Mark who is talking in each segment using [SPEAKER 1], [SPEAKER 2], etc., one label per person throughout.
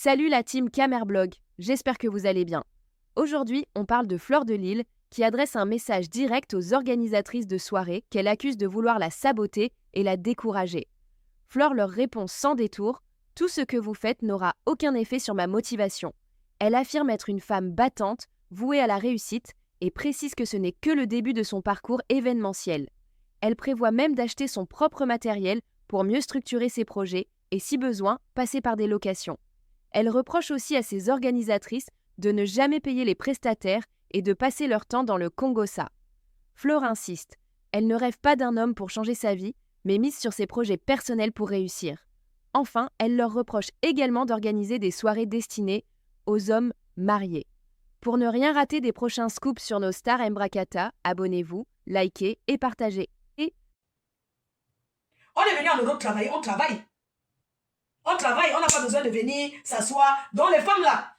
[SPEAKER 1] Salut la team Camerblog, j'espère que vous allez bien. Aujourd'hui, on parle de Fleur de Lille qui adresse un message direct aux organisatrices de soirées qu'elle accuse de vouloir la saboter et la décourager. Fleur leur répond sans détour: tout ce que vous faites n'aura aucun effet sur ma motivation. Elle affirme être une femme battante, vouée à la réussite, et précise que ce n'est que le début de son parcours événementiel. Elle prévoit même d'acheter son propre matériel pour mieux structurer ses projets et, si besoin, passer par des locations. Elle reproche aussi à ses organisatrices de ne jamais payer les prestataires et de passer leur temps dans le Congossa. Fleur insiste, elle ne rêve pas d'un homme pour changer sa vie, mais mise sur ses projets personnels pour réussir. Enfin, elle leur reproche également d'organiser des soirées destinées aux hommes mariés. Pour ne rien rater des prochains scoops sur nos stars Mbrakata, abonnez-vous, likez et partagez.
[SPEAKER 2] On est venu en Europe travailler, on travaille. On travaille, on n'a pas besoin de venir s'asseoir. Donc les femmes là,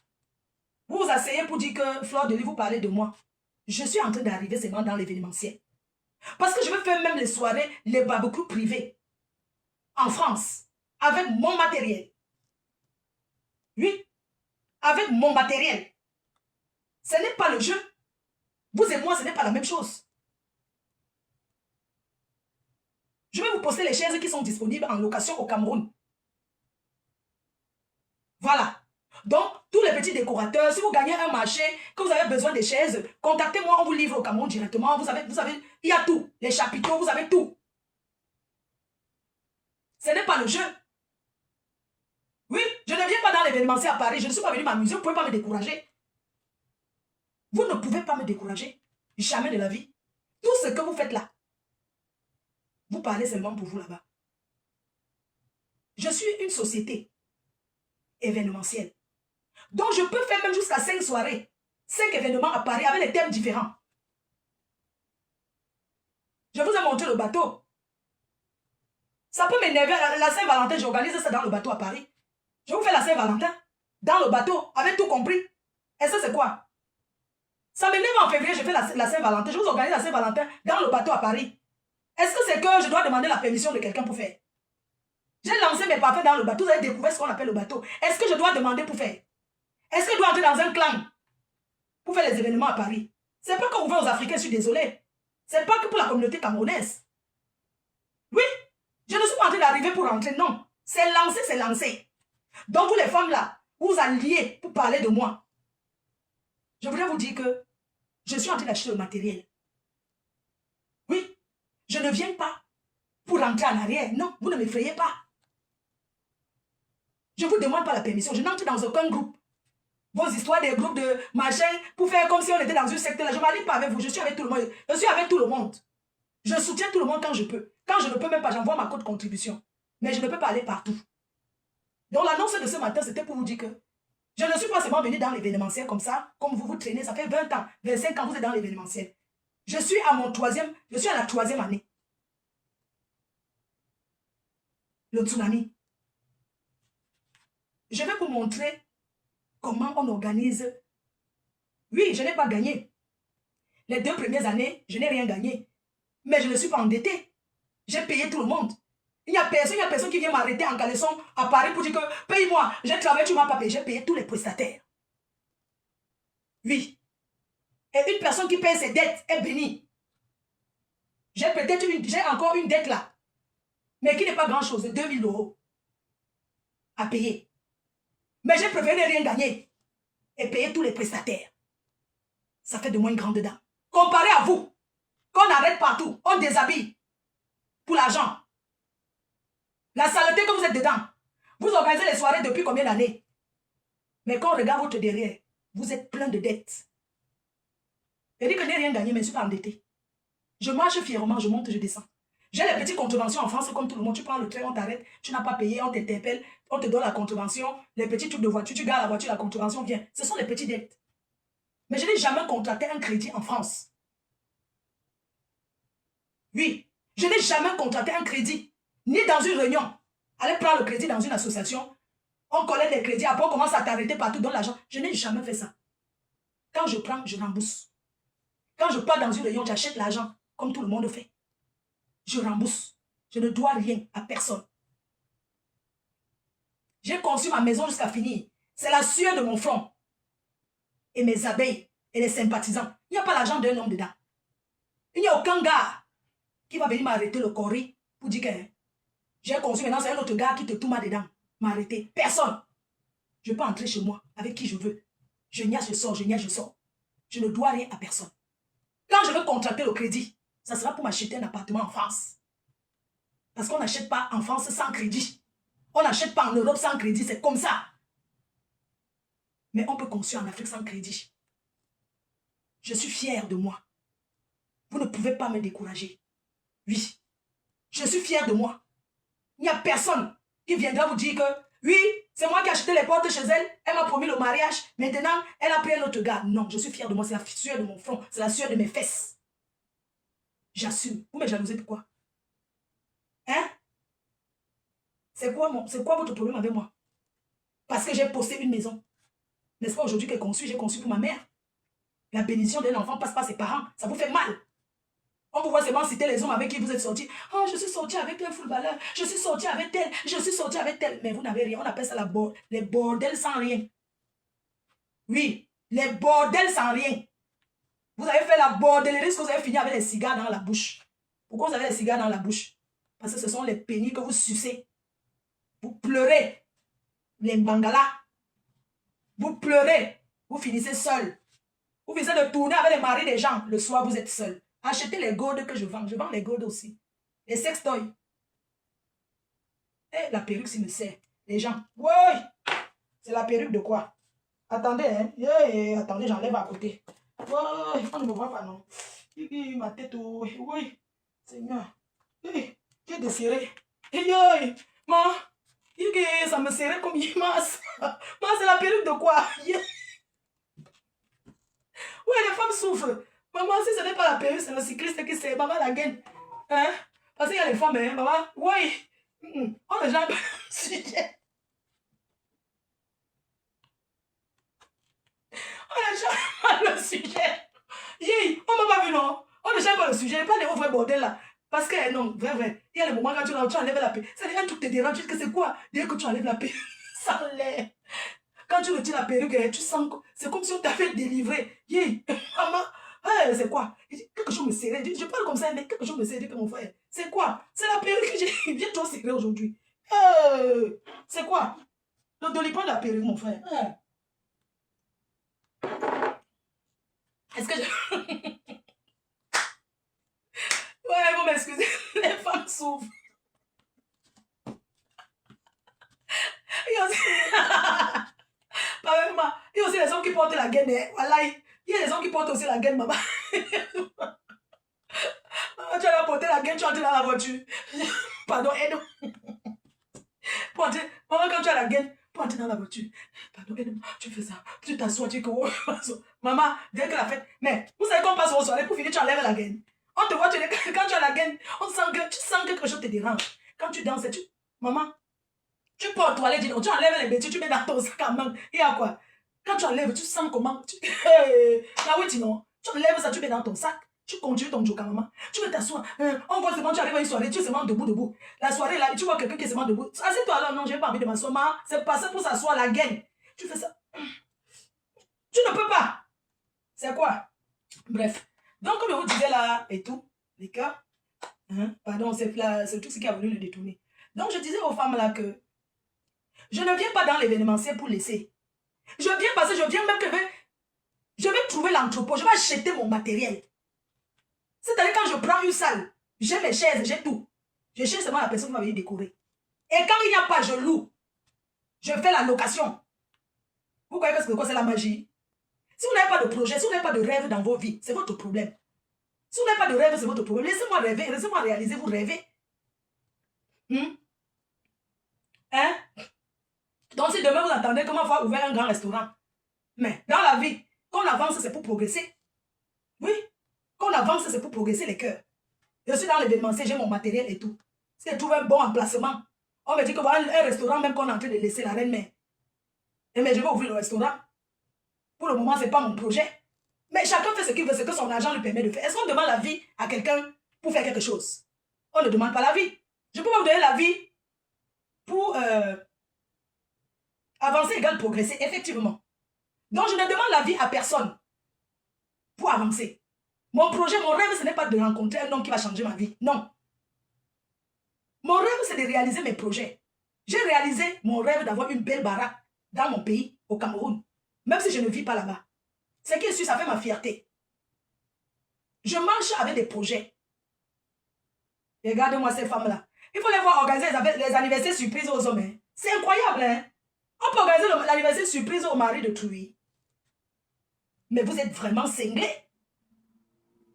[SPEAKER 2] vous vous asseyez pour dire que Fleur de Lille, vous parlez de moi. Je suis en train d'arriver seulement dans l'événementiel. Parce que je veux faire même les soirées, les barbecues privés. En France. Avec mon matériel. Oui. Avec mon matériel. Ce n'est pas le jeu. Vous et moi, ce n'est pas la même chose. Je vais vous poster les chaises qui sont disponibles en location au Cameroun. Voilà. Donc, tous les petits décorateurs, si vous gagnez un marché, que vous avez besoin de chaises, contactez-moi, on vous livre au Cameroun directement. Vous avez, il y a tout. Les chapiteaux, vous avez tout. Ce n'est pas le jeu. Oui, je ne viens pas dans l'événementiel à Paris. Je ne suis pas venu m'amuser. Vous ne pouvez pas me décourager. Vous ne pouvez pas me décourager. Jamais de la vie. Tout ce que vous faites là, vous parlez seulement pour vous là-bas. Je suis une société événementielle. Donc, je peux faire même jusqu'à 5 soirées, 5 événements à Paris avec des thèmes différents. Je vous ai montré le bateau. Ça peut m'énerver. La Saint-Valentin, j'organise ça dans le bateau à Paris. Je vous fais la Saint-Valentin dans le bateau, avec tout compris. Et ça, c'est quoi? Ça m'énerve en février, je fais la Saint-Valentin. Je vous organise la Saint-Valentin dans le bateau à Paris. Est-ce que c'est que je dois demander la permission de quelqu'un pour faire? J'ai lancé mes parfums dans le bateau. Vous avez découvert ce qu'on appelle le bateau. Est-ce que je dois demander pour faire? Est-ce que je dois entrer dans un clan pour faire les événements à Paris? C'est pas qu'on veut aux Africains, je suis désolé. C'est pas que pour la communauté camerounaise. Oui, je ne suis pas en train d'arriver pour rentrer, non. C'est lancé, c'est lancé. Donc vous les femmes là, vous alliez pour parler de moi. Je voudrais vous dire que je suis en train d'acheter le matériel. Oui, je ne viens pas pour rentrer en arrière. Non, vous ne m'effrayez pas. Je ne vous demande pas la permission. Je n'entre dans aucun groupe. Vos histoires des groupes de machin pour faire comme si on était dans une secte là. Je ne m'allie pas avec vous. Je suis avec tout le monde. Je suis avec tout le monde. Je soutiens tout le monde quand je peux. Quand je ne peux même pas, j'envoie ma code contribution. Mais je ne peux pas aller partout. Donc l'annonce de ce matin, c'était pour vous dire que je ne suis pas seulement venu dans l'événementiel comme ça, comme vous vous traînez, ça fait 20 ans, 25 ans, vous êtes dans l'événementiel. Je suis à la 3e année. Le tsunami. Je vais vous montrer comment on organise. Oui, je n'ai pas gagné. Les 2 premières années, je n'ai rien gagné. Mais je ne suis pas endetté. J'ai payé tout le monde. Il n'y a personne qui vient m'arrêter en caleçon à Paris pour dire que paye-moi, j'ai travaillé, tu ne m'as pas payé. J'ai payé tous les prestataires. Oui. Et une personne qui paye ses dettes est bénie. J'ai encore une dette là. Mais qui n'est pas grand chose, 2000 € à payer. Mais j'ai préféré rien gagner et payer tous les prestataires. Ça fait de moi une grande dame. Comparé à vous, qu'on arrête partout, on déshabille pour l'argent. La saleté que vous êtes dedans. Vous organisez les soirées depuis combien d'années? Mais quand on regarde votre derrière, vous êtes plein de dettes. Je dis que je n'ai rien gagné, mais je ne suis pas endetté. Je marche fièrement, je monte, je descends. J'ai les petites contraventions en France comme tout le monde. Tu prends le train, on t'arrête, tu n'as pas payé, on t'interpelle, on te donne la contravention, les petits trucs de voiture, tu gares la voiture, la contravention vient. Ce sont les petites dettes. Mais je n'ai jamais contracté un crédit en France. Oui, je n'ai jamais contracté un crédit, ni dans une réunion. Allez prendre le crédit dans une association, on collecte les crédits, après on commence à t'arrêter partout, donne l'argent. Je n'ai jamais fait ça. Quand je prends, je rembourse. Quand je pars dans une réunion, j'achète l'argent, comme tout le monde fait. Je rembourse. Je ne dois rien à personne. J'ai conçu ma maison jusqu'à finir. C'est la sueur de mon front. Et mes abeilles et les sympathisants. Il n'y a pas l'argent d'un homme dedans. Il n'y a aucun gars qui va venir m'arrêter le corps pour dire que j'ai conçu maintenant, c'est un autre gars qui te tourne dedans. M'arrêter. Personne. Je peux entrer chez moi avec qui je veux. Je niaise, je sors, je niaise, je sors. Je ne dois rien à personne. Quand je veux contracter le crédit, ça sera pour m'acheter un appartement en France. Parce qu'on n'achète pas en France sans crédit. On n'achète pas en Europe sans crédit, c'est comme ça. Mais on peut construire en Afrique sans crédit. Je suis fière de moi. Vous ne pouvez pas me décourager. Oui, je suis fière de moi. Il n'y a personne qui viendra vous dire que oui, c'est moi qui ai acheté les portes chez elle. Elle m'a promis le mariage. Maintenant, elle a pris un autre gars. Non, je suis fière de moi. C'est la sueur de mon front. C'est la sueur de mes fesses. J'assume. Vous me jalousez pourquoi? Hein? C'est quoi votre problème avec moi? Parce que j'ai posté une maison. N'est-ce pas aujourd'hui que j'ai conçu pour ma mère? La bénédiction d'un enfant passe par ses parents. Ça vous fait mal. On vous voit seulement citer les hommes avec qui vous êtes sortis. Oh, je suis sorti avec un footballeur. Je suis sorti avec tel. Je suis sorti avec tel. Mais vous n'avez rien. On appelle ça les bordels sans rien. Oui, les bordels sans rien. Vous avez fait la bordellerie, que vous avez fini avec les cigares dans la bouche. Pourquoi vous avez les cigares dans la bouche? Parce que ce sont les pénis que vous sucez. Vous pleurez. Les bangalas. Vous pleurez. Vous finissez seul. Vous finissez de tourner avec les maris des gens. Le soir, vous êtes seul. Achetez les gourdes que je vends. Je vends les gourdes aussi. Les sextoys. Et la perruque, s'il me sert. Les gens. Oui. C'est la perruque de quoi? Attendez, hein. Attendez, j'enlève à côté. Oui. On ne me voit pas, non. Ma tête, oui. Seigneur. J'ai desserré. Ça me serrait comme une masse. C'est la perruque de quoi? Oui, les femmes souffrent. Maman, si ce n'est pas la perruque, c'est le cycliste qui sait. Maman, la gaine. Hein? Parce qu'il y a les femmes, hein, maman. Oui. On ne jamais pas le sujet. On ne jamais pas le sujet. On m'a pas vu, non? On ne jamais pas le sujet. Pas les vrais bordels là. Parce que, non, vrai. Il y a les moments quand tu enlèves la paix. C'est un truc te dérange. Tu dis que c'est quoi? Dès que tu enlèves la paix, ça l'est. Quand tu retires la perruque, tu sens que c'est comme si on t'avait délivré. Maman, c'est quoi? Quelque chose me serrait. Je parle comme ça, mais quelque chose me serrait que mon frère. C'est quoi? C'est la perruque que j'ai trop serré aujourd'hui. C'est quoi? Le doliprane de la perruque, mon frère. Est-ce que je... Ouais, vous m'excusez. Les femmes souffrent. Il y a aussi les hommes qui portent la gaine. Voilà, il y a les hommes qui portent aussi la gaine, maman. Tu as porté la gaine, tu entres dans la voiture. Pardon, aide-moi. Maman, quand tu as la gaine, pour entrer dans la voiture. Pardon, aide-moi. Tu fais ça. Tu t'assois, tu dis que... Maman, dès que la fête... Mais vous savez qu'on passe au soirée, pour finir, tu enlèves la gaine. On te voit, quand tu as la gaine, tu sens que quelque chose te dérange. Quand tu danses, maman, tu portes toi, tu enlèves les bêtises, tu mets dans ton sac à main. Il y a quoi? Quand tu enlèves, tu sens comment? Là, oui, non. Tu enlèves ça, tu mets dans ton sac. Tu continues ton joker, maman. Tu veux t'asseoir. On voit seulement, tu arrives à une soirée, tu es seulement debout. La soirée, là, tu vois quelqu'un qui est seulement debout. Assieds-toi là, non, j'ai pas envie de m'asseoir. Maman, c'est passé pour s'asseoir la gaine. Tu fais ça. Tu ne peux pas. C'est quoi? Bref. Donc, comme je vous disais là, et tout, les cas, pardon, c'est tout ce qui a voulu le détourner. Donc, je disais aux femmes là que je ne viens pas dans l'événementiel pour laisser. Je viens parce que je viens même que je vais trouver l'entrepôt, je vais acheter mon matériel. C'est-à-dire quand je prends une salle, j'ai mes chaises, j'ai tout. Je cherche seulement la personne qui va venir décorer. Et quand il n'y a pas, je loue. Je fais la location. Vous voyez que c'est quoi? C'est la magie. Si vous n'avez pas de projet, si vous n'avez pas de rêve dans vos vies, c'est votre problème. Si vous n'avez pas de rêve, c'est votre problème. Laissez-moi rêver, laissez-moi réaliser, vous rêvez. Hein? Donc si demain vous entendez comment faire ouvrir un grand restaurant. Mais dans la vie, quand on avance, c'est pour progresser. Oui. Quand on avance, c'est pour progresser les cœurs. Je suis dans l'événementiel, j'ai mon matériel et tout. Si je trouve un bon emplacement, on me dit que voilà un restaurant même qu'on est en train de laisser la reine-mère. Mais je vais ouvrir le restaurant. Pour le moment, ce n'est pas mon projet. Mais chacun fait ce qu'il veut, ce que son argent lui permet de faire. Est-ce qu'on demande la vie à quelqu'un pour faire quelque chose? On ne demande pas la vie. Je peux pas vous donner la vie pour Avancer égale progresser, effectivement. Donc, je ne demande l'avis à personne pour avancer. Mon projet, mon rêve, ce n'est pas de rencontrer un homme qui va changer ma vie. Non. Mon rêve, c'est de réaliser mes projets. J'ai réalisé mon rêve d'avoir une belle baraque dans mon pays, au Cameroun. Même si je ne vis pas là-bas. Ce qui est sûr, ça fait ma fierté. Je marche avec des projets. Regardez-moi ces femmes-là. Il faut les voir organiser les anniversaires surprises aux hommes. Hein. C'est incroyable. Hein? On peut organiser l'anniversaire surprise au mari de Trouy. Mais vous êtes vraiment cinglés.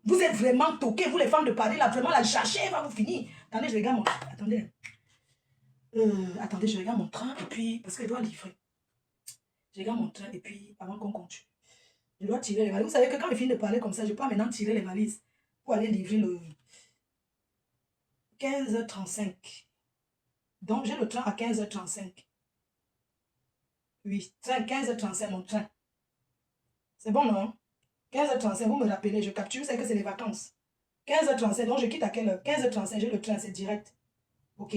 [SPEAKER 2] Vous êtes vraiment toqués. Vous les femmes de Paris, là, vraiment la chercher va vous finir. Attendez, je regarde mon... Attendez. Attendez, je regarde mon train et puis... Parce que je dois livrer. Je regarde mon train et puis, avant qu'on continue, je dois tirer les valises. Vous savez que quand je finis de parler comme ça, je peux maintenant tirer les valises pour aller livrer le 15h35. Donc, j'ai le train à 15h35. Oui, 15h35, mon train. C'est bon, non? 15h35, vous me rappelez, je capture, vous savez que c'est les vacances. 15h35, donc je quitte à quelle heure? 15h35, j'ai le train, c'est direct. Ok.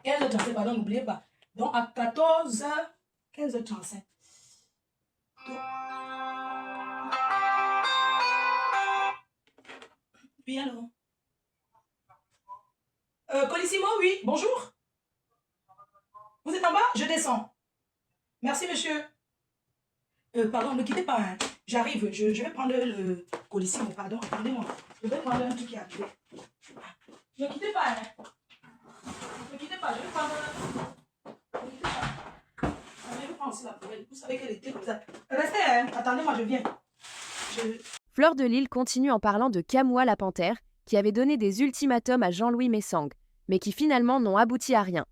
[SPEAKER 2] 15h35, pardon, n'oubliez pas. Donc, à 14h, 15h35. Oui, alors. Colissimo, oui, bonjour. Vous êtes en bas? Je descends. Merci, monsieur. Pardon, ne quittez pas. Hein. J'arrive, je vais prendre le Colissimo, pardon, attendez-moi. Je vais prendre un truc qui est arrivé. Ne quittez pas. Hein. Ne quittez pas, je vais prendre... Ne quittez pas. Je vais prendre aussi la poubelle. Vous savez qu'elle était comme ça. Restez, hein. Attendez-moi, je viens.
[SPEAKER 1] Fleur de Lille continue en parlant de Kamoua la panthère, qui avait donné des ultimatums à Jean-Louis Messang, mais qui finalement n'ont abouti à rien.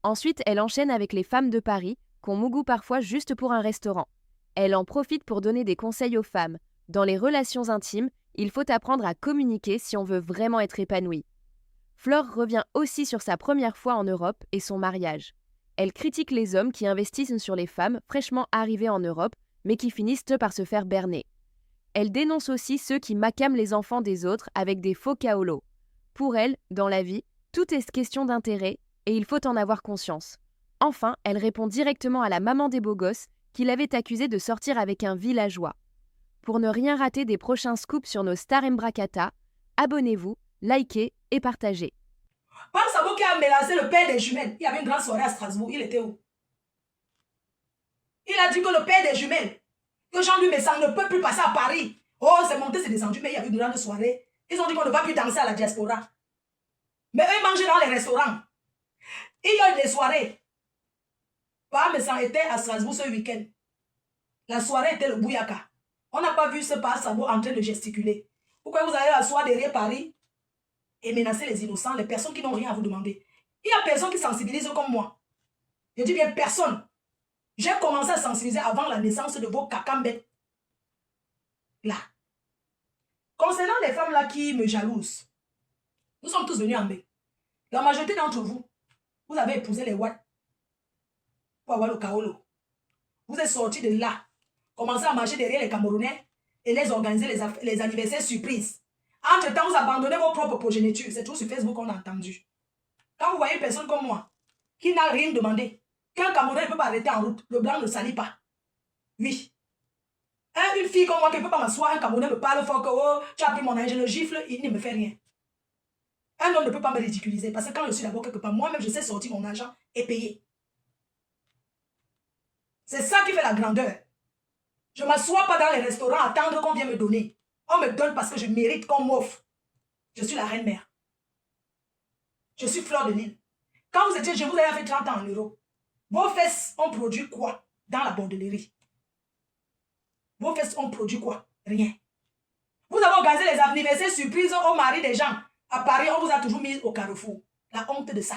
[SPEAKER 1] Ensuite, elle enchaîne avec les femmes de Paris, qu'on mougoue parfois juste pour un restaurant. Elle en profite pour donner des conseils aux femmes. Dans les relations intimes, il faut apprendre à communiquer si on veut vraiment être épanoui. Fleur revient aussi sur sa première fois en Europe et son mariage. Elle critique les hommes qui investissent sur les femmes fraîchement arrivées en Europe, mais qui finissent par se faire berner. Elle dénonce aussi ceux qui macament les enfants des autres avec des faux kaolos. Pour elle, dans la vie, tout est question d'intérêt et il faut en avoir conscience. Enfin, elle répond directement à la maman des beaux gosses qui l'avait accusée de sortir avec un villageois. Pour ne rien rater des prochains scoops sur nos stars Mbrakata, abonnez-vous, likez et partagez.
[SPEAKER 2] Paul Sabo qui a menacé le père des jumelles. Il y avait une grande soirée à Strasbourg. Il était où? Il a dit que le père des jumelles, que Jean-Louis Messang ne peut plus passer à Paris. Oh, c'est monté, c'est descendu, mais il y avait une grande soirée. Ils ont dit qu'on ne va plus danser à la diaspora. Mais eux, ils mangent dans les restaurants. Il y a eu des soirées. Paul Messang était à Strasbourg ce week-end. La soirée était le bouyaka. On n'a pas vu ce Paul Sabo en train de gesticuler. Pourquoi vous allez asseoir derrière Paris et menacer les innocents, les personnes qui n'ont rien à vous demander? Il y a personne qui sensibilise comme moi. Je dis bien personne. J'ai commencé à sensibiliser avant la naissance de vos cacambets. Là. Concernant les femmes là qui me jalousent, nous sommes tous venus en mai. La majorité d'entre vous, vous avez épousé les Ouatt pour avoir le kaolo. Vous êtes sortis de là, commencez à marcher derrière les Camerounais et les organiser les anniversaires surprises. Entre-temps, vous abandonnez vos propres progénitures. C'est tout sur Facebook qu'on a entendu. Quand vous voyez une personne comme moi, qui n'a rien demandé, qu'un Camerounais ne peut pas arrêter en route, le blanc ne salit pas. Oui. Une fille comme moi qui ne peut pas m'asseoir, un Camerounais me parle fort que oh, tu as pris mon âge, je le gifle, il ne me fait rien. Un homme ne peut pas me ridiculiser parce que quand je suis d'abord quelque part, moi-même je sais sortir mon argent et payer. C'est ça qui fait la grandeur. Je ne m'assois pas dans les restaurants à attendre qu'on vienne me donner. On me donne parce que je mérite qu'on m'offre. Je suis la reine-mère. Je suis Fleur de Lille. Quand vous étiez jeune, vous avez fait 30 ans en euros. Vos fesses ont produit quoi dans la bordellerie? Vos fesses ont produit quoi? Rien. Vous avez organisé les anniversaires surprises au mari des gens. À Paris, on vous a toujours mis au carrefour. La honte de ça.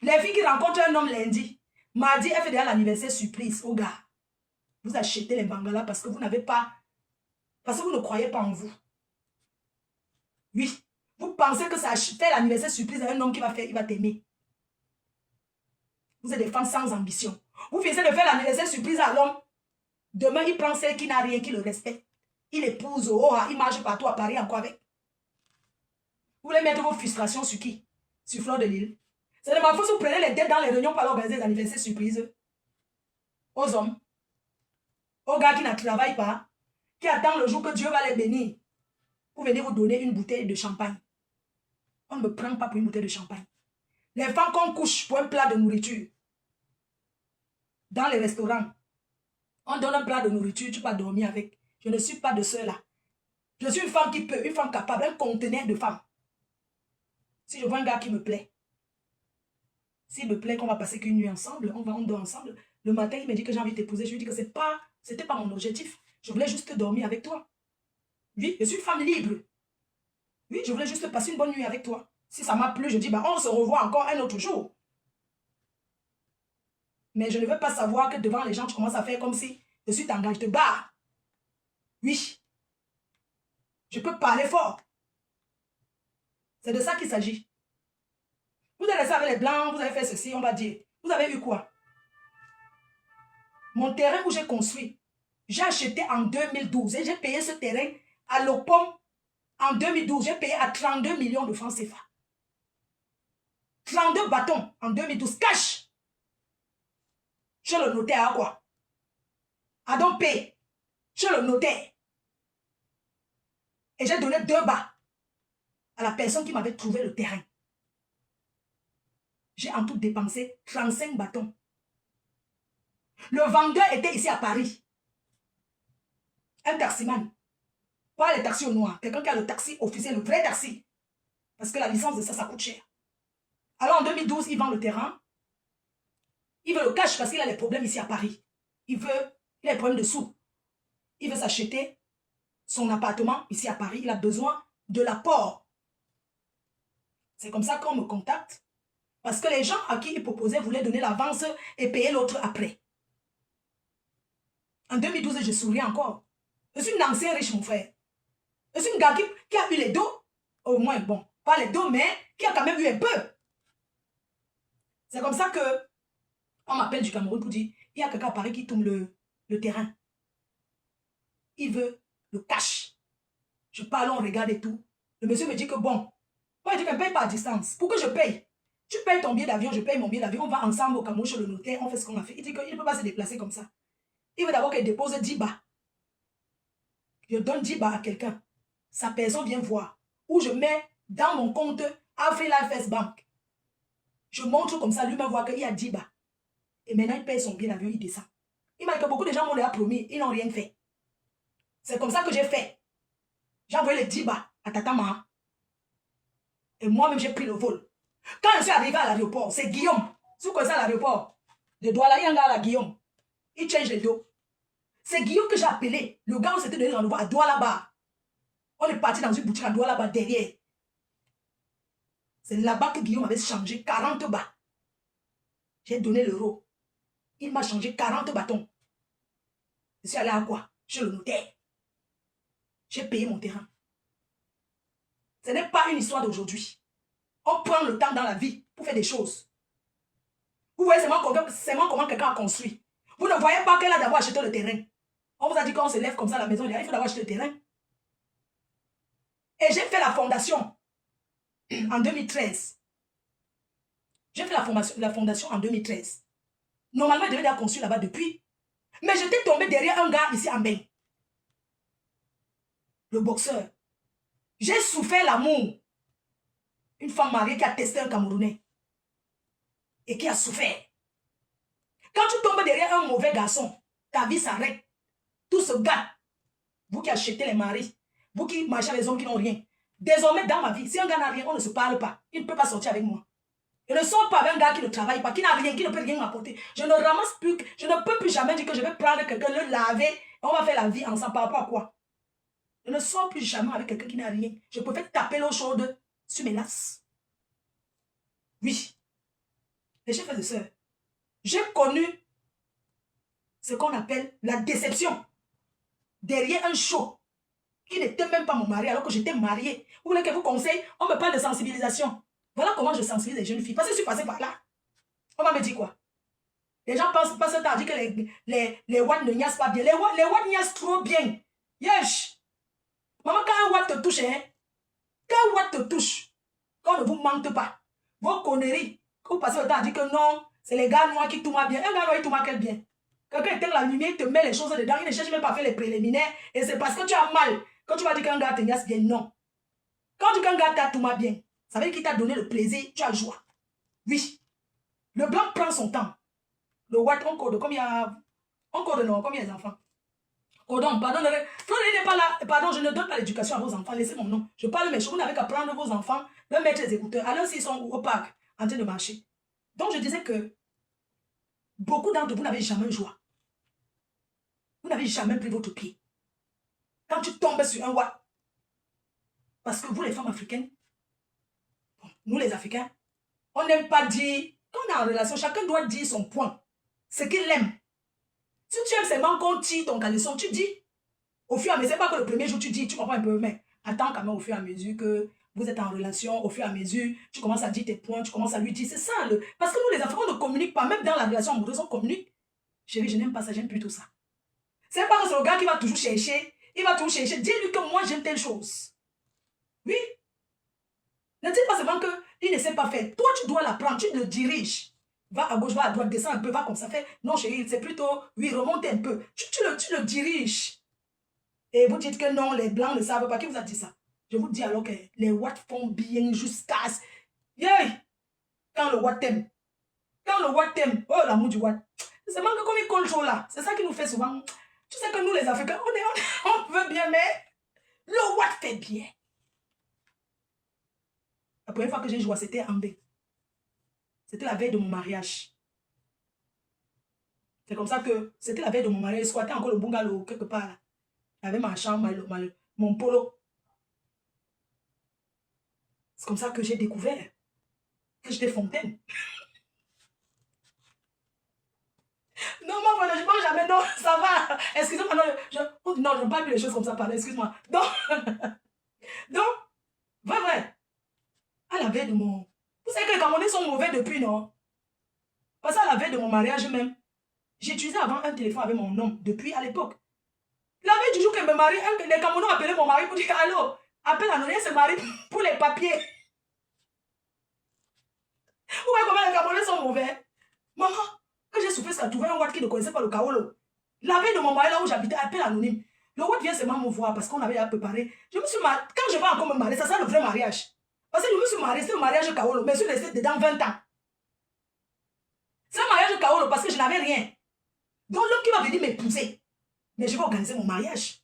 [SPEAKER 2] Les filles qui rencontrent un homme lundi, mardi, elle fait déjà l'anniversaire surprise au gars. Vous achetez les bangalas parce que vous n'avez pas... Parce que vous ne croyez pas en vous. Oui. Vous pensez que ça fait l'anniversaire surprise à un homme qui va faire, il va t'aimer. Vous êtes des femmes sans ambition. Vous finissez de faire l'anniversaire surprise à l'homme. Demain, il prend celle qui n'a rien, qui le respecte. Il épouse, oh, il marche partout à Paris encore avec. Vous voulez mettre vos frustrations sur qui? Sur Fleur de Lille. C'est de ma faute si vous prenez les dettes dans les réunions pour aller organiser des anniversaires surprises. Aux hommes. Aux gars qui ne travaillent pas, qui attendent le jour que Dieu va les bénir pour venir vous donner une bouteille de champagne. On ne me prend pas pour une bouteille de champagne. Les femmes qu'on couche pour un plat de nourriture. Dans les restaurants, on donne un plat de nourriture, tu vas dormir avec. Je ne suis pas de ceux-là. Je suis une femme qui peut, une femme capable, un conteneur de femme. Si je vois un gars qui me plaît, s'il me plaît qu'on va passer qu'une nuit ensemble, on dort ensemble, le matin, il me dit que j'ai envie de t'épouser, je lui dis que c'était pas mon objectif. Je voulais juste dormir avec toi. Oui, je suis une femme libre. Oui, je voulais juste passer une bonne nuit avec toi. Si ça m'a plu, je dis, bah, on se revoit encore un autre jour. Mais je ne veux pas savoir que devant les gens, tu commences à faire comme si je suis t'engagé, je te bats. Oui. Je peux parler fort. C'est de ça qu'il s'agit. Vous avez resté avec les blancs, vous avez fait ceci, on va dire. Vous avez eu quoi? Mon terrain où j'ai construit, j'ai acheté en 2012 et j'ai payé ce terrain à l'OPOM en 2012. J'ai payé à 32 millions de francs CFA. 32 bâtons en 2012, cash. Chez le notaire à quoi? À donc payer. Chez le notaire. Et j'ai donné 2 bas à la personne qui m'avait trouvé le terrain. J'ai en tout dépensé 35 bâtons. Le vendeur était ici à Paris. Un taximan. Pas les taxis au noir. Quelqu'un qui a le taxi officiel, le vrai taxi. Parce que la licence de ça, ça coûte cher. Alors en 2012, il vend le terrain. Il veut le cash parce qu'il a des problèmes ici à Paris. Il a des problèmes de sous. Il veut s'acheter son appartement ici à Paris. Il a besoin de l'apport. C'est comme ça qu'on me contacte. Parce que les gens à qui il proposait voulaient donner l'avance et payer l'autre après. En 2012, je souris encore. Je suis une ancienne riche, mon frère. Je suis une gars qui a eu les dos. Au moins, bon, pas les dos, mais qui a quand même eu un peu. C'est comme ça que on m'appelle du Cameroun pour dire, il y a quelqu'un à Paris qui tombe le terrain. Il veut le cash. Je parle, on regarde et tout. Le monsieur me dit que bon, moi je dis que ne paye pas à distance. Pour que je paye. Tu payes ton billet d'avion, je paye mon billet d'avion. On va ensemble au Cameroun chez le notaire, on fait ce qu'on a fait. Il dit qu'il ne peut pas se déplacer comme ça. Il veut d'abord qu'il dépose 10 bas. Je donne 10 bas à quelqu'un. Sa personne vient voir. Ou je mets dans mon compte AfriLife Bank. Je montre comme ça, lui-même voit qu'il y a 10 bas. Et maintenant, il paye son billet d'avion, il descend. Il m'a dit que beaucoup de gens m'ont déjà promis, ils n'ont rien fait. C'est comme ça que j'ai fait. J'ai envoyé les 10 bas à Tata Maha. Et moi-même, j'ai pris le vol. Quand je suis arrivé à l'aéroport, c'est Guillaume. Si vous connaissez à l'aéroport, de Douala, il y a un gars là, Guillaume. Il change les dos. C'est Guillaume que j'ai appelé. Le gars, on s'était donné rendez-vous à Douala-bas. On est parti dans une boutique à Douala-bas derrière. C'est là-bas que Guillaume avait changé 40 bas. J'ai donné l'euro. Il m'a changé 40 bâtons. Je suis allé à quoi? Chez le notaire. J'ai payé mon terrain. Ce n'est pas une histoire d'aujourd'hui. On prend le temps dans la vie pour faire des choses. Vous voyez seulement comment quelqu'un a construit. Vous ne voyez pas qu'elle a d'abord acheté le terrain. On vous a dit qu'on se lève comme ça à la maison, il faut d'abord acheter le terrain. Et j'ai fait la fondation en 2013. J'ai fait la fondation en 2013. Normalement, il devait être construit là-bas depuis. Mais j'étais tombé derrière un gars ici en bain. Le boxeur. J'ai souffert l'amour. Une femme mariée qui a testé un Camerounais. Et qui a souffert. Quand tu tombes derrière un mauvais garçon, ta vie s'arrête. Tout se gâte. Vous qui achetez les maris, vous qui marchez avec les hommes qui n'ont rien. Désormais, dans ma vie, si un gars n'a rien, on ne se parle pas. Il ne peut pas sortir avec moi. Je ne sors pas avec un gars qui ne travaille pas, qui n'a rien, qui ne peut rien m'apporter. Je ne ramasse plus, je ne peux plus jamais dire que je vais prendre quelqu'un, le laver, et on va faire la vie ensemble par rapport à quoi? Je ne sors plus jamais avec quelqu'un qui n'a rien. Je préfère taper l'eau chaude sur mes lasses. Oui. Les chefs et sœurs, j'ai connu ce qu'on appelle la déception. Derrière un show qui n'était même pas mon mari alors que j'étais mariée. Vous voulez que je vous conseille? On me parle de sensibilisation. Voilà comment je sensibilise les jeunes filles. Parce que je suis passée par là. On va me dire quoi? Les gens pensent pas ce temps dit que les watts ne niassent pas bien. Les watts niassent trop bien. Yesh. Maman, quand un watt te touche, quand un watt te touche, quand on ne vous mente pas, vos conneries, Vous passez le temps à dire que non, c'est les gars noirs qui tournent bien. Un gars noir, il tourne quel bien? Quelqu'un éteint la lumière, il te met les choses dedans, il ne cherche même pas à faire les préliminaires. Et c'est parce que tu as mal. Quand tu vas dire qu'un gars te niasse bien, non. Quand tu dis qu'un gars t'a tourné bien, ça veut dire qu'il t'a donné le plaisir, tu as joie. Oui. Le blanc prend son temps. Le white, on code comme il y a... On code non, comme il y a des enfants. Cordon, pardon, n'est pas là. Pardon, je ne donne pas l'éducation à vos enfants. Laissez mon nom. Je parle mes choses. Vous n'avez qu'à prendre vos enfants, leur mettre les écouteurs. Alors s'ils sont au parc, en train de marcher. Donc je disais que beaucoup d'entre vous n'avez jamais joie. Vous n'avez jamais pris votre pied. Quand tu tombes sur un watt, parce que vous les femmes africaines, nous les Africains, on n'aime pas dire, quand on est en relation, chacun doit dire son point, ce qu'il aime. Si tu aimes seulement qu'on tire ton caleçon, tu dis, au fur et à mesure, c'est pas que le premier jour tu dis, tu comprends un peu, mais attends quand même au fur et à mesure que vous êtes en relation, au fur et à mesure, tu commences à dire tes points, tu commences à lui dire, c'est ça, parce que nous les Africains, on ne communique pas, même dans la relation amoureuse, on communique. Chérie, je n'aime pas ça, j'aime plutôt ça. C'est pas que c'est le gars qui va toujours chercher, il va toujours chercher, dis-lui que moi j'aime telle chose. Oui. Ne dis pas seulement qu'il ne sait pas faire. Toi, tu dois l'apprendre, tu le diriges. Va à gauche, va à droite, descends un peu, va comme ça. Fait. Non, chérie, c'est plutôt, oui, remonte un peu. Tu le diriges. Et vous dites que non, les blancs ne savent pas. Qui vous a dit ça? Je vous dis alors que les watts font bien jusqu'à... Yeah! Quand le watt t'aime. Quand le watt t'aime. Oh, l'amour du watt. C'est manque comme il colle chaud là. C'est ça qui nous fait souvent. Tu sais que nous, les Africains, on veut bien, mais le watt fait bien. La première fois que j'ai joué, c'était en B. C'était la veille de mon mariage. C'est comme ça que c'était la veille de mon mariage. Je squattais encore le bungalow quelque part là. J'avais ma chambre, mon polo. C'est comme ça que j'ai découvert que j'étais fontaine. Non, moi, je ne mange jamais. Non, ça va. Excusez-moi. Non, je ne parle plus les choses comme ça. Excuse-moi. Donc, vrai. À la veille de mon... Vous savez que les Camerounais sont mauvais depuis, non? Parce qu'à la veille de mon mariage même, j'utilisais avant un téléphone avec mon nom, depuis à l'époque. La veille du jour que je me marie, les Camerounais ont appelé mon mari pour dire, allô, appelle Anonia se marie pour les papiers. Vous voyez comment les Camerounais sont mauvais? Maman, quand j'ai souffert, ça a trouvé un Watt qui ne connaissait pas le Kaolo. La veille de mon mari, là où j'habitais, appelle anonyme. Le Watt vient seulement me voir parce qu'on avait préparé. Je me suis mariée. Quand je vais encore me marier, ça sera le vrai mariage. Parce que je me suis mariée, c'est le mariage Kaolo, mais je suis restée dedans 20 ans. C'est un mariage Kaolo parce que je n'avais rien. Donc l'homme qui va venir m'épouser, mais je vais organiser mon mariage.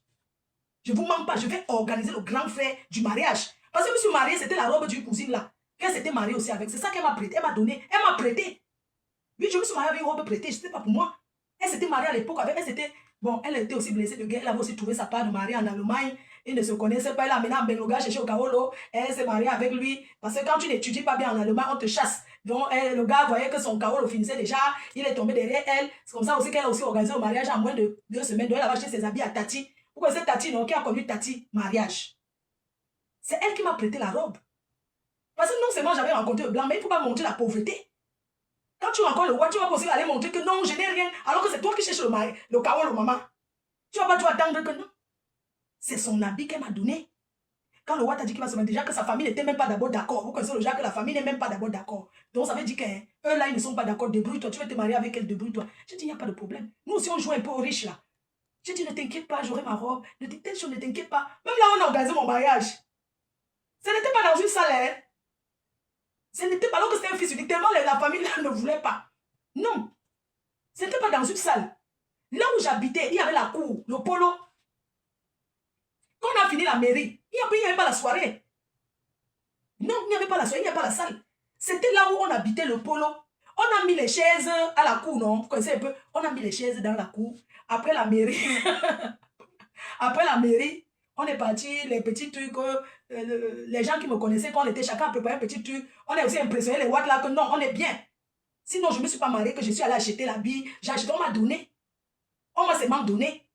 [SPEAKER 2] Je ne vous mens pas, je vais organiser le grand frère du mariage. Parce que je me suis mariée, c'était la robe d'une cousine là. Qu'elle s'était mariée aussi avec. C'est ça qu'elle m'a prêté, elle m'a donné, elle m'a prêté. Oui, je me suis mariée avec une robe prêtée, ce n'était pas pour moi. Elle s'était mariée à l'époque avec, elle était aussi blessée de guerre, elle avait aussi trouvé sa part de mari en Allemagne. Ils ne se connaissaient pas, elle a amené en Bengoga chercher au Kaolo. Elle s'est mariée avec lui. Parce que quand tu n'étudies pas bien en allemand, on te chasse. Donc le gars voyait que son Kaolo finissait déjà. Il est tombé derrière elle. C'est comme ça aussi qu'elle a aussi organisé le mariage en moins de 2 semaines. Donc elle a acheté ses habits à Tati. Vous connaissez Tati, non? Qui a connu Tati mariage. C'est elle qui m'a prêté la robe. Parce que non seulement j'avais rencontré le blanc, mais il ne faut pas montrer la pauvreté. Quand tu rencontres le roi, tu vas aussi aller montrer que non, je n'ai rien. Alors que c'est toi qui cherches le Kaolo, maman. Tu vas pas tout attendre que non. C'est son habit qu'elle m'a donné. Quand le roi t'a dit qu'il va se mettre, déjà que sa famille n'était même pas d'abord d'accord. Vous connaissez déjà que la famille n'est même pas d'abord d'accord. Donc ça veut dire qu'eux là, ils ne sont pas d'accord. Débrouille-toi, tu veux te marier avec elle, débrouille-toi. J'ai dit, il n'y a pas de problème. Nous aussi, on joue un peu aux riches là. J'ai dit, ne t'inquiète pas, j'aurai ma robe. Ne t'inquiète pas. Même là, on a organisé mon mariage. Ce n'était pas dans une salle. Hein. Ce n'était pas, alors que c'était un fils unique. Tellement la famille là ne voulait pas. Non. Ce n'était pas dans une salle. Là où j'habitais, il y avait la cour, le polo. Quand on a fini la mairie, il n'y avait pas la soirée. Non, il n'y avait pas la soirée, il n'y avait pas la salle. C'était là où on habitait le polo. On a mis les chaises à la cour, non? Vous connaissez un peu? On a mis les chaises dans la cour. Après la mairie, on est parti, les petits trucs, les gens qui me connaissaient, quand on était chacun à préparer un petit truc, on a aussi impressionné les watts là que non, on est bien. Sinon, je ne me suis pas mariée, que je suis allée acheter l'habit. J'ai acheté, on m'a donné. On m'a seulement donné.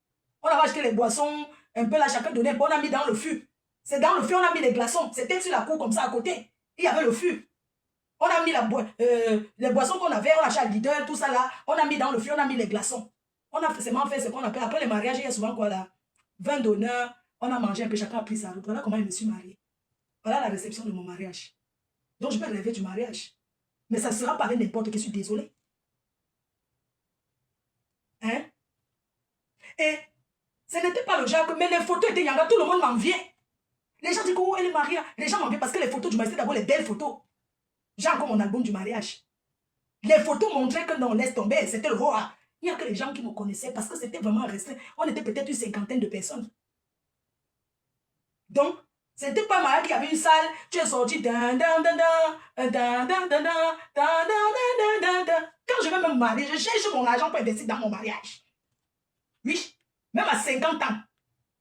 [SPEAKER 2] On a acheté les boissons, un peu là, chacun donnait, on a mis dans le fût. C'est dans le fût, on a mis les glaçons. C'était sur la cour comme ça à côté. Il y avait le fût. On a mis les boissons qu'on avait, on a acheté à Lidl, tout ça là. On a mis dans le fût, on a mis les glaçons. On a seulement fait ce qu'on appelle, après les mariages, il y a souvent quoi là, 20 d'honneur, on a mangé un peu, chacun a pris sa route. Voilà comment je me suis mariée. Voilà la réception de mon mariage. Donc je peux rêver du mariage. Mais ça ne sera pas avec n'importe qui, je suis désolée. Hein? Et ce n'était pas le genre que... Mais les photos étaient yanga, tout le monde m'enviait. Les gens disent que, oh, elle est mariée. Les gens m'enviaient parce que les photos du mariage, c'était d'abord les belles photos. J'ai encore mon album du mariage. Les photos montraient que non, laisse tomber, c'était le roi. Il n'y a que les gens qui me connaissaient parce que c'était vraiment restreint. On était peut-être une cinquantaine de personnes. Donc, c'était pas mariage qui avait une salle. Tu es sorti. Quand je vais me marier, je cherche mon argent pour investir dans mon mariage. Oui, même à 50 ans,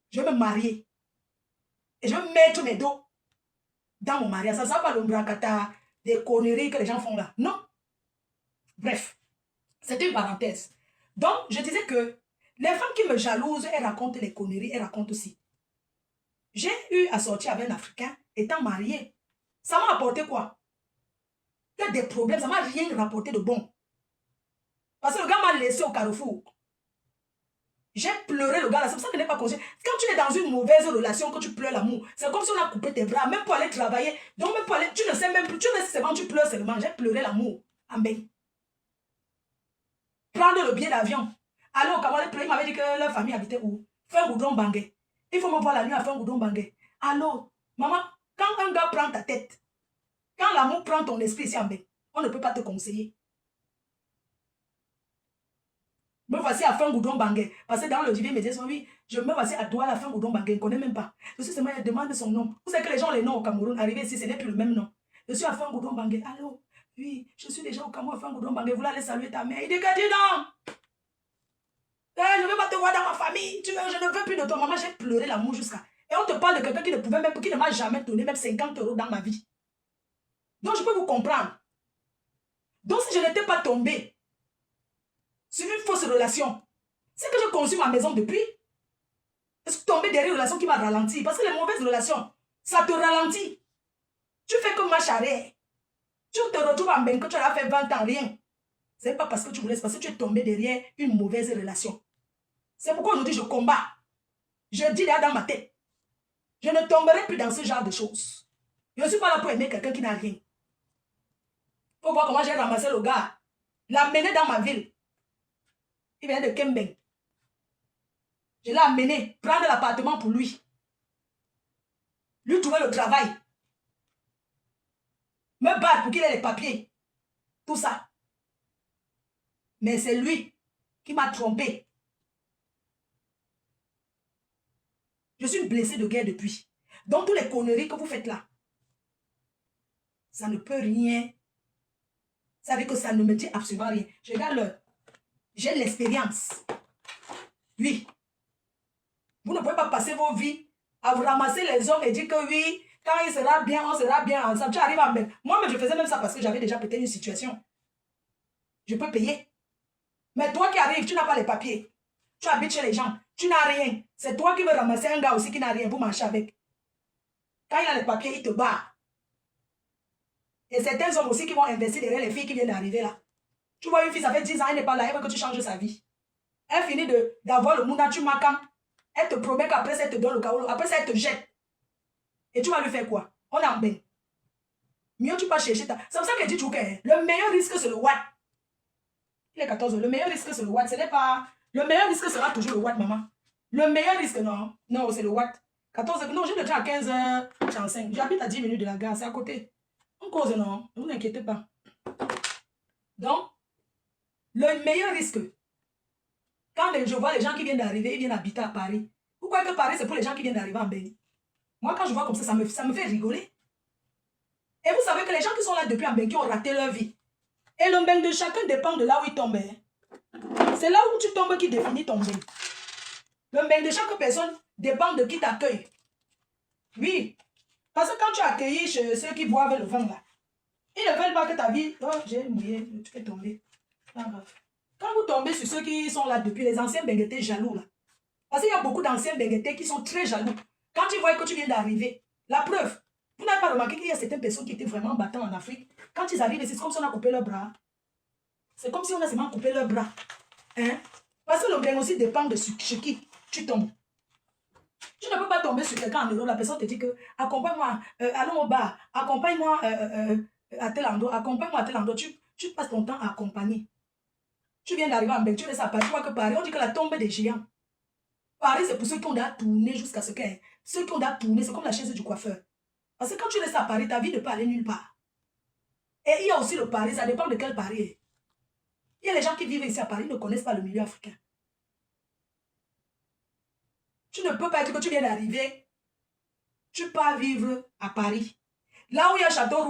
[SPEAKER 2] je vais me marier. Et je vais mettre mes dos dans mon mariage. Ça ne sera pas le bracata, des conneries que les gens font là. Non. Bref, c'était une parenthèse. Donc, je disais que les femmes qui me jalousent, elles racontent les conneries, elles racontent aussi. J'ai eu à sortir avec un Africain, étant marié. Ça m'a apporté quoi? Il y a des problèmes, ça ne m'a rien rapporté de bon. Parce que le gars m'a laissé au carrefour. J'ai pleuré le gars là, c'est pour ça que je n'ai pas conscient. Quand tu es dans une mauvaise relation, que tu pleures l'amour, c'est comme si on a coupé tes bras, même pour aller travailler. Donc même pour aller, tu ne sais même plus, tu ne sais seulement, tu pleures seulement. J'ai pleuré l'amour. Amen. Prendre le billet d'avion. Aller au Cameroun, il m'avait dit que leur famille habitait où? Fin-Goudron Bangé. Il faut me voir la nuit à Fin-Goudron Bangé. Allô, maman, quand un gars prend ta tête, quand l'amour prend ton esprit ici en bain, on ne peut pas te conseiller. Me voici à Fin-Goudron Bangé. Parce que dans le divin média, oui, je me voici à Douala à Fin-Goudron Bangé. Je ne connais même pas. Je suis seulement, elle demande son nom. Vous savez que les gens ont les noms au Cameroun. Arrivé ici, ce n'est plus le même nom. Je suis à Fin-Goudron Bangé. Allô, oui, je suis déjà au Cameroun à Fin-Goudron Bangé. Vous allez saluer ta mère. Il dit que dis non. Je ne veux pas te voir dans ma famille. Je ne veux plus de toi. Maman, j'ai pleuré l'amour jusqu'à... Et on te parle de quelqu'un qui ne pouvait même, qui ne m'a jamais donné même 50 € dans ma vie. Donc, je peux vous comprendre. Donc, si je n'étais pas tombée sur une fausse relation, c'est que j'ai conçu ma maison depuis. Je suis tombée derrière une relation qui m'a ralenti. Parce que les mauvaises relations, ça te ralentit. Tu fais comme marche arrière. Tu te retrouves en bain que tu as fait 20 ans, rien. Ce n'est pas parce que tu voulais, c'est parce que tu es tombé derrière une mauvaise relation. C'est pourquoi aujourd'hui je combats. Je dis là dans ma tête, je ne tomberai plus dans ce genre de choses. Je ne suis pas là pour aimer quelqu'un qui n'a rien. Il faut voir comment j'ai ramassé le gars. L'amener dans ma ville. Il vient de Kembeng. Je l'ai amené, prendre l'appartement pour lui. Lui trouver le travail. Me battre pour qu'il ait les papiers. Tout ça. Mais c'est lui qui m'a trompé. Je suis blessée de guerre depuis. Donc, toutes les conneries que vous faites là, ça ne peut rien. Ça veut dire que ça ne me dit absolument rien. Je regarde l'heure. J'ai l'expérience. Oui. Vous ne pouvez pas passer vos vies à vous ramasser les hommes et dire que oui, quand il sera bien, on sera bien ensemble. Tu arrives à même. Moi, je faisais même ça parce que j'avais déjà peut-être une situation. Je peux payer. Mais toi qui arrives, tu n'as pas les papiers. Tu habites chez les gens. Tu n'as rien. C'est toi qui veux ramasser un gars aussi qui n'a rien. Vous marchez avec. Quand il a les papiers, il te bat. Et certains hommes aussi qui vont investir derrière les filles qui viennent d'arriver là. Tu vois une fille, ça fait 10 ans, elle n'est pas là. Elle veut que tu changes sa vie. Elle finit d'avoir le mouna, tu m'accam. Elle te promet qu'après ça, elle te donne le chaos. Après ça, elle te jette. Et tu vas lui faire quoi? On est en bain. Mieux tu vas chercher ta... C'est pour ça qu'elle dit tout le meilleur risque, c'est le watt. Il est 14 heures. Le meilleur risque, c'est le watt. Ce n'est pas... Le meilleur risque sera toujours le watt, maman. Le meilleur risque, non. Non, c'est le watt. 14 heures. Non, j'ai le train à 15h35. J'habite à 10 minutes de la gare. C'est à côté. On cause, non. Ne vous inquiétez pas. Donc, le meilleur risque... Quand je vois les gens qui viennent d'arriver, ils viennent habiter à Paris. Pourquoi que Paris, c'est pour les gens qui viennent d'arriver en Béni? Moi, quand je vois comme ça me fait rigoler. Et vous savez que les gens qui sont là depuis en Béni, qui ont raté leur vie. Et le bain de chacun dépend de là où il tombe. C'est là où tu tombes qui définit ton bain. Le bain de chaque personne dépend de qui t'accueille. Oui. Parce que quand tu accueillis chez ceux qui boivent le vin là, ils ne veulent pas que ta vie... Oh, j'ai mouillé, tu fais tomber. Quand vous tombez sur ceux qui sont là depuis, les anciens benguetés jaloux là. Parce qu'il y a beaucoup d'anciens benguetés qui sont très jaloux. Quand ils voient que tu viens d'arriver, la preuve, vous n'avez pas remarqué qu'il y a certaines personnes qui étaient vraiment battants en Afrique. Quand ils arrivent, c'est comme si on a coupé leurs bras. C'est comme si on a seulement coupé leurs bras. Hein? Parce que le bain aussi dépend de sur qui tu tombes. Tu ne peux pas tomber sur quelqu'un en Europe, la personne te dit que accompagne-moi, allons au bar, accompagne-moi à tel endroit, accompagne-moi à tel endroit. Tu passes ton temps à accompagner. Tu viens d'arriver en Belgique, tu laisses à Paris, tu vois que Paris, on dit que la tombe des géants. Paris, c'est pour ceux qui ont déjà tourné jusqu'à ce qu'est. Ceux qui ont déjà tourné, c'est comme la chaise du coiffeur. Parce que quand tu laisses à Paris, ta vie ne peut aller nulle part. Et il y a aussi le Paris, ça dépend de quel Paris. Il y a les gens qui vivent ici à Paris, ne connaissent pas le milieu africain. Tu ne peux pas dire que tu viens d'arriver, tu pars vivre à Paris. Là où il y a Château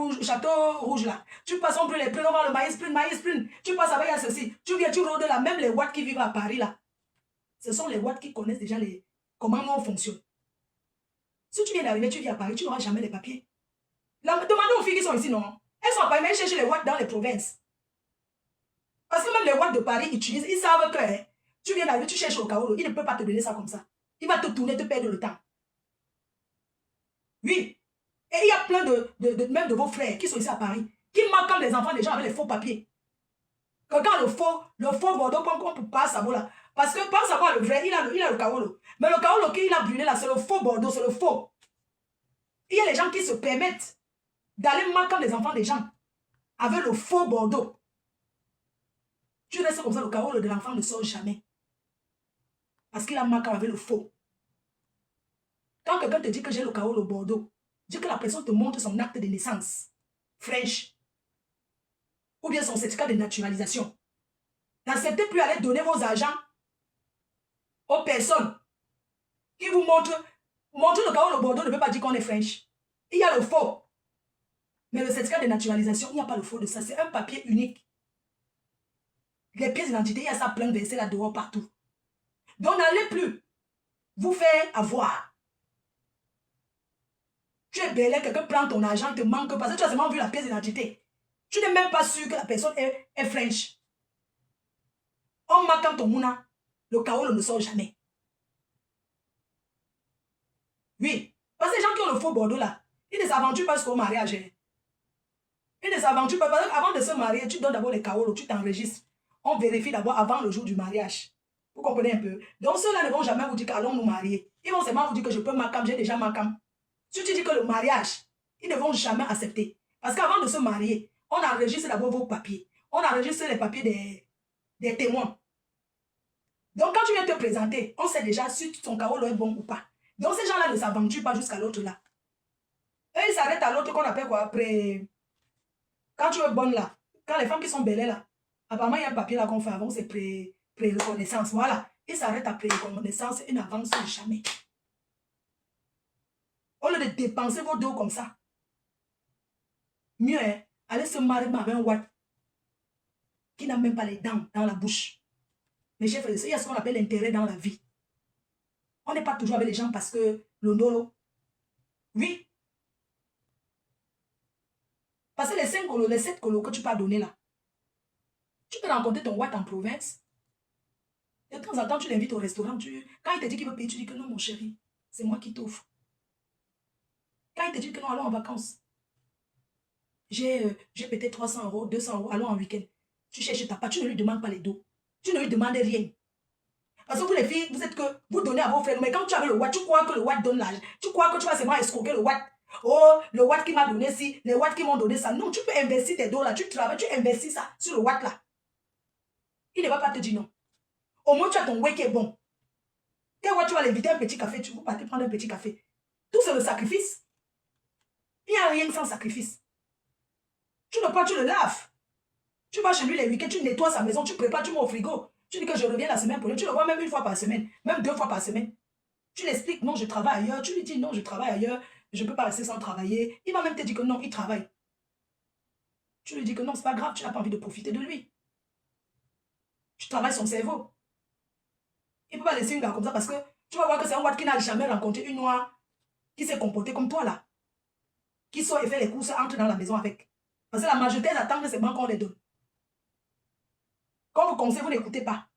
[SPEAKER 2] Rouge là, tu passes, on brûle les prunes, on va le maïs prune. Tu passes avec ceci, tu viens, tu rôdes là, même les Watts qui vivent à Paris là. Ce sont les Watts qui connaissent déjà comment on fonctionne. Si tu viens d'arriver, tu vis à Paris, tu n'auras jamais les papiers. Demandez aux filles qui sont ici, non. Elles sont à Paris, mais elles cherchent les Watts dans les provinces. Parce que même les Watts de Paris utilisent, ils savent que tu viens d'arriver, tu cherches au Kaolo, il ne peut pas te donner ça comme ça. Il va te tourner, te perdre le temps. Oui. Et il y a plein même de vos frères qui sont ici à Paris, qui manquent comme les enfants des gens avec les faux papiers. Que quand le faux Bordeaux, on peut pas savoir là. Parce que pas savoir le vrai, il a le Kaolo. Mais le Kaolo qu'il a brûlé là, c'est le faux Bordeaux, c'est le faux. Il y a les gens qui se permettent d'aller manquer comme les enfants des gens avec le faux Bordeaux. Tu restes comme ça, le Kaolo de l'enfant ne sort jamais. Parce qu'il a manqué avec le faux. Quand quelqu'un te dit que j'ai le Kaolo Bordeaux, dis que la personne te montre son acte de naissance, fraîche, ou bien son certificat de naturalisation. N'acceptez plus aller donner vos argents aux personnes qui vous montrent le Kaolo Bordeaux ne peut pas dire qu'on est French. Il y a le faux. Mais le certificat de naturalisation, il n'y a pas le faux de ça. C'est un papier unique. Les pièces d'identité, il y a ça plein versé là dehors partout. Donc n'allez plus vous faire avoir. Tu es belle, quelqu'un prend ton argent, te manque parce que tu as seulement vu la pièce d'identité. Tu n'es même pas sûr que la personne est French. On marque quand ton mouna, le Kaolo ne sort jamais. Oui, parce que les gens qui ont le faux Bordeaux là, ils ne s'aventurent pas jusqu'au mariage. Ils ne s'aventurent pas parce qu'avant de se marier, tu donnes d'abord les Kaolo, tu t'enregistres. On vérifie d'abord avant le jour du mariage. Vous comprenez un peu? Donc ceux-là ne vont jamais vous dire qu'allons nous marier. Ils vont seulement vous dire que je peux m'accam, j'ai déjà m'accam. Si tu dis que le mariage, ils ne vont jamais accepter. Parce qu'avant de se marier, on enregistre d'abord vos papiers. On enregistre les papiers des témoins. Donc quand tu viens te présenter, on sait déjà si ton Kaolo est bon ou pas. Donc ces gens-là ne s'aventurent pas jusqu'à l'autre là. Eux, ils s'arrêtent à l'autre qu'on appelle quoi après. Quand tu es bonne là, quand les femmes qui sont belles là, apparemment il y a un papier là qu'on fait avant, c'est pré-reconnaissance. Voilà. Ils s'arrêtent à pré-reconnaissance et n'avancent jamais. Au lieu de dépenser vos dos comme ça, mieux, hein, allez se marier avec un Watt qui n'a même pas les dents dans la bouche. Mes chers frères, il y a ce qu'on appelle l'intérêt dans la vie. On n'est pas toujours avec les gens parce que le nolo. Oui. Parce que les 5 colos, les 7 colos que tu peux donner là, tu peux rencontrer ton Watt en province. De temps en temps, tu l'invites au restaurant. Quand il te dit qu'il veut payer, tu dis que non, mon chéri, c'est moi qui t'offre. Quand il te dit que non, allons en vacances. J'ai peut-être 300 euros, 200 euros, allons en week-end. Tu cherches ta part, tu ne lui demandes pas les dos. Tu ne lui demandes rien. Parce que vous les filles, vous êtes que vous donnez à vos frères. Mais quand tu as le Watt, tu crois que le Watt donne l'âge. Tu crois que tu vas seulement escroquer le Watt. Oh, le Watt qui m'a donné ci, les Watts qui m'ont donné ça. Non, tu peux investir tes dos là. Tu travailles, tu investis ça sur le Watt là. Il ne va pas te dire non. Au moins, tu as ton way qui est bon. Quel Watt, tu vas l'inviter un petit café, tu vas partir prendre un petit café. Tout c'est le sacrifice. Il n'y a rien sans sacrifice. Tu le prends, tu le laves. Tu vas chez lui les week-ends, tu nettoies sa maison, tu prépares, tu mets au frigo. Tu dis que je reviens la semaine prochaine. Tu le vois même 1 fois par semaine, même 2 fois par semaine. Tu l'expliques, non, je travaille ailleurs. Tu lui dis, non, je travaille ailleurs. Je ne peux pas rester sans travailler. Il va même te dire que non, il travaille. Tu lui dis que non, c'est pas grave, tu n'as pas envie de profiter de lui. Tu travailles son cerveau. Il ne peut pas laisser une gars comme ça parce que tu vas voir que c'est un Watt qui n'a jamais rencontré une noire qui s'est comportée comme toi là. Qui sort et fait les courses, entre dans la maison avec. Parce que la majorité attend que c'est bon qu'on les donne. Quand vous conseillez, vous n'écoutez pas.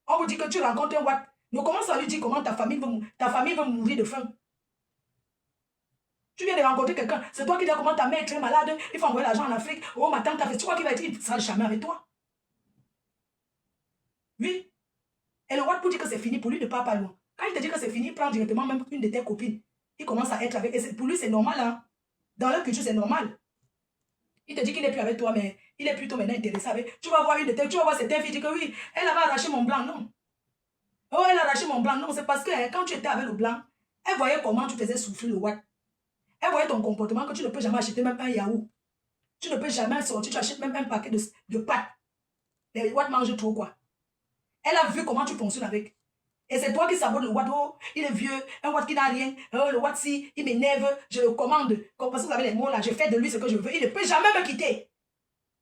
[SPEAKER 2] On vous dit que tu rencontres un Watt. Ne commence à lui dire comment ta famille va mourir de faim. Tu viens de rencontrer quelqu'un. C'est toi qui dis comment ta mère est très malade. Il faut envoyer l'argent en Afrique. Oh, ma tante a fait. Tu crois qu'il va être. Il ne sera jamais avec toi. Oui. Et le Watt pour dire que c'est fini, pour lui ne part pas loin. Quand il te dit que c'est fini, il prend directement même une de tes copines. Il commence à être avec. Et pour lui, c'est normal. Hein? Dans leur culture, c'est normal. Il te dit qu'il n'est plus avec toi, mais il est plutôt maintenant intéressé avec. Tu vas voir une de tes, tu vas voir cette fille, dit que oui, elle avait arraché mon blanc, non. Oh, elle a arraché mon blanc, non, c'est parce que quand tu étais avec le blanc, elle voyait comment tu faisais souffrir le Watt. Elle voyait ton comportement que tu ne peux jamais acheter même un yaourt. Tu ne peux jamais sortir, tu achètes même un paquet de pâtes. Les Watt mangent trop, quoi. Elle a vu comment tu fonctionnes avec. Et c'est toi qui sabote le Watt. Oh, il est vieux, un Watt qui n'a rien. Oh, le Watt, si, il m'énerve, je le commande. Comme parce que vous avez les mots là, je fais de lui ce que je veux. Il ne peut jamais me quitter.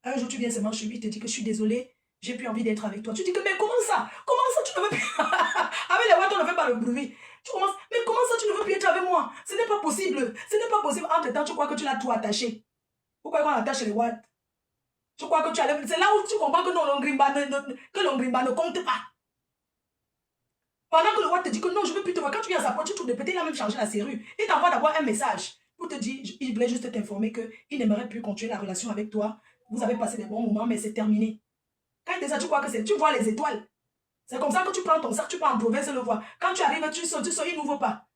[SPEAKER 2] Un jour, tu viens seulement chez lui, il te dit que je suis désolée, j'ai plus envie d'être avec toi. Tu dis que, mais comment ça? Comment ça, tu ne veux plus? Avec les Watt, on ne fait pas le bruit. Tu commences, mais comment ça, tu ne veux plus être avec moi? Ce n'est pas possible. Ce n'est pas possible. Entre-temps, tu crois que tu l'as tout attaché. Pourquoi on attache les Watt? Tu crois que tu as... C'est là où tu comprends que non, l'ongrimba ne compte pas. Pendant que le Watt te dit que non, je ne veux plus te voir. Quand tu viens à sa porte, tu trouves de péter, il a même changé la serrure. Il t'envoie d'abord un message pour te dire, il voulait juste t'informer qu'il n'aimerait plus continuer la relation avec toi. Vous avez passé des bons moments, mais c'est terminé. Quand déjà tu crois que c'est, tu vois les étoiles. C'est comme ça que tu prends ton sac, tu pars en province le voir. Quand tu arrives, tu sors, il n'ouvre pas.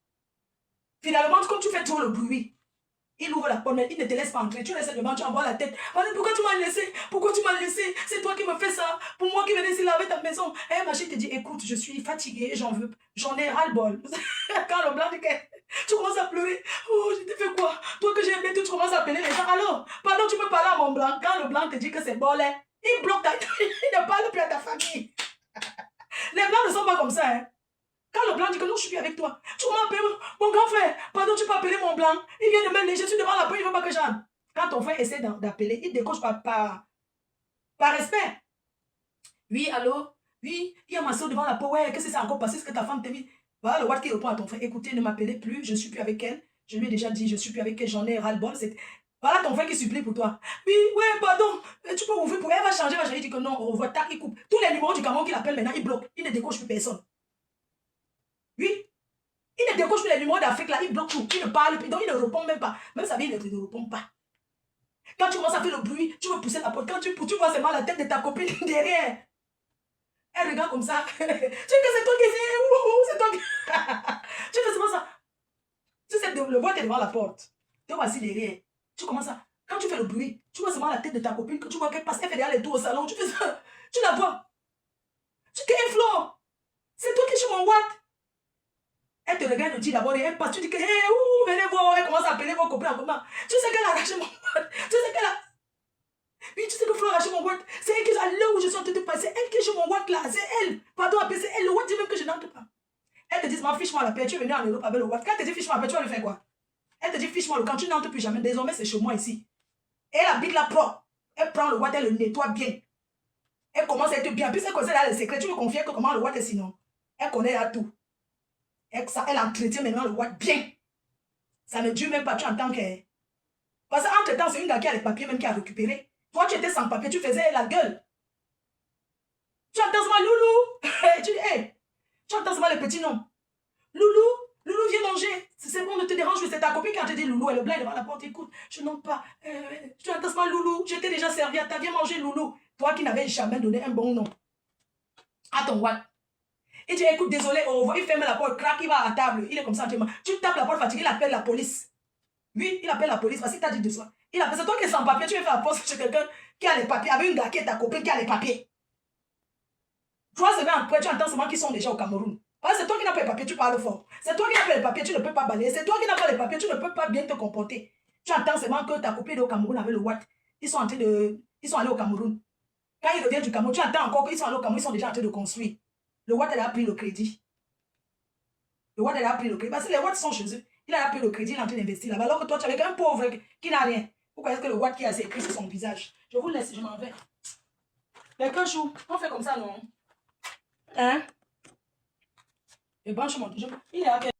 [SPEAKER 2] Finalement, comme tu fais trop le bruit, il ouvre la porte, mais il ne te laisse pas entrer. Tu laisses devant, tu envoies la tête. Pourquoi tu m'as laissé? Pourquoi tu m'as laissé? C'est toi qui me fais ça. Pour moi qui venais ici laver ta maison. Et ma chérie te dit, écoute, je suis fatiguée, j'en ai ras-le-bol. Quand le blanc dit que tu commences à pleurer. Oh, je t'ai fait quoi? Toi que j'ai aimé, tu commences à appeler les gens. Alors, pardon, tu peux parler à mon blanc. Quand le blanc te dit que c'est bon, là, il bloque ta... il ne parle plus à ta famille. Les blancs ne sont pas comme ça, hein. Quand le blanc dit que non, je suis plus avec toi, tu m'appelles, mon grand frère, pardon, tu peux appeler mon blanc. Il vient de me je suis devant la porte, il ne veut pas que j'aille. Quand ton frère essaie d'appeler, il décroche par respect. Oui, allô? Oui, il y a ma soeur devant la porte. Ouais, qu'est-ce que c'est encore passé? Est-ce que ta femme t'a mis? Voilà le Watt qui répond à ton frère. Écoutez, ne m'appelez plus, je ne suis plus avec elle. Je lui ai déjà dit, je ne suis plus avec elle, j'en ai ras-le-bol. Voilà ton frère qui supplie pour toi. Oui, ouais, pardon, tu peux ouvrir pour elle, va changer, il dit que non, on revoit, tac, il coupe. Tous les numéros du Cameroun qu'il appelle maintenant, il bloque. Il ne décroche plus personne. Oui, il ne décoche plus les numéros d'Afrique là, il bloque tout, il ne parle plus, donc il ne répond même pas. Même sa vie, il ne répond pas. Quand tu commences à faire le bruit, tu veux pousser la porte. Quand tu vois seulement la tête de ta copine derrière. Elle regarde comme ça. Tu sais que c'est toi qui es. C'est toi qui... tu fais seulement ça. Tu sais, le voix est devant la porte. Tu vois assis derrière. Tu commences à... Quand tu fais le bruit, tu vois seulement la tête de ta copine, que tu vois qu'elle passe, elle fait derrière les tours au salon. Tu fais ça. Tu la vois. Tu dis, Flo, c'est toi qui joues mon Watt. Elle te regarde, dit d'abord, et elle passe, tu dis que, venez voir, elle commence à appeler vos copains en commun. Tu sais qu'elle a arraché mon Watt. Tu sais qu'elle a... Oui, tu sais que Flo a arraché mon Watt. C'est elle qui est à l'heure où je suis en train de passer. C'est elle qui joue mon Watt là. C'est elle. Pardon, c'est elle. Le Watt dit même que je n'entre pas. Elle te dit, fiche-moi la paix. Tu es venu en Europe avec le Watt. Quand elle te dit, fiche-moi la paix, tu vas lui faire quoi? Elle te dit, fiche-moi le camp. Tu n'entres plus jamais. Désormais, c'est chez moi ici. Elle habite là propre. Elle prend le Watt, elle le nettoie bien. Elle commence à être bien. Puis c'est comme ça, elle a le secret. Tu me confies que comment le Watt est sinon. Elle connaît là tout. Elle entretient maintenant le Watt bien. Ça ne dure même pas, tu entends que... Parce qu'entre-temps, c'est une gars qui a les papiers même qui a récupéré. Toi, tu étais sans papier, tu faisais la gueule. Tu entends seulement Loulou. Tu dis, hey, tu entends seulement les petits noms. Loulou, Loulou, viens manger. C'est bon, ne te dérange, c'est ta copine qui a te dit Loulou. Elle est blanche devant la porte, écoute, je n'entre pas. Tu entends seulement Loulou, je t'ai déjà servi à ta, viens manger Loulou. Toi qui n'avais jamais donné un bon nom à ton Watt. Il dit, écoute, désolé, au revoir. Il ferme la porte, craque, il va à la table. Il est comme ça, tu tapes la porte fatiguée, il appelle la police. Oui, il appelle la police parce qu'il t'a dit de soi. Il appelle, c'est toi qui es sans papier, tu viens faire la poste chez quelqu'un qui a les papiers, avec une gars qui est ta copine qui a les papiers. 3 semaines après, tu entends seulement qu'ils sont déjà au Cameroun. Parce que c'est toi qui n'as pas les papiers, tu parles fort. C'est toi qui n'as pas les papiers, tu ne peux pas balayer. C'est toi qui n'as pas les papiers, tu ne peux pas bien te comporter. Tu entends seulement que ta copine est au Cameroun avec le Watt. Ils sont allés au Cameroun. Quand ils reviennent du Cameroun, tu entends encore qu'ils sont allés au Cameroun, ils sont déjà en train de construire. Le Watt, elle a pris le crédit. Le Watt, elle a pris le crédit. Parce que les Watt sont chez eux. Il a pris le crédit, il est en train d'investir là-bas. Alors que toi, tu es avec un pauvre qui n'a rien. Pourquoi est-ce que le Watt qui a ses écrit sur son visage? Je vous laisse, je m'en vais. Les cochons, on fait comme ça, non? Hein? Et bon, il est avec...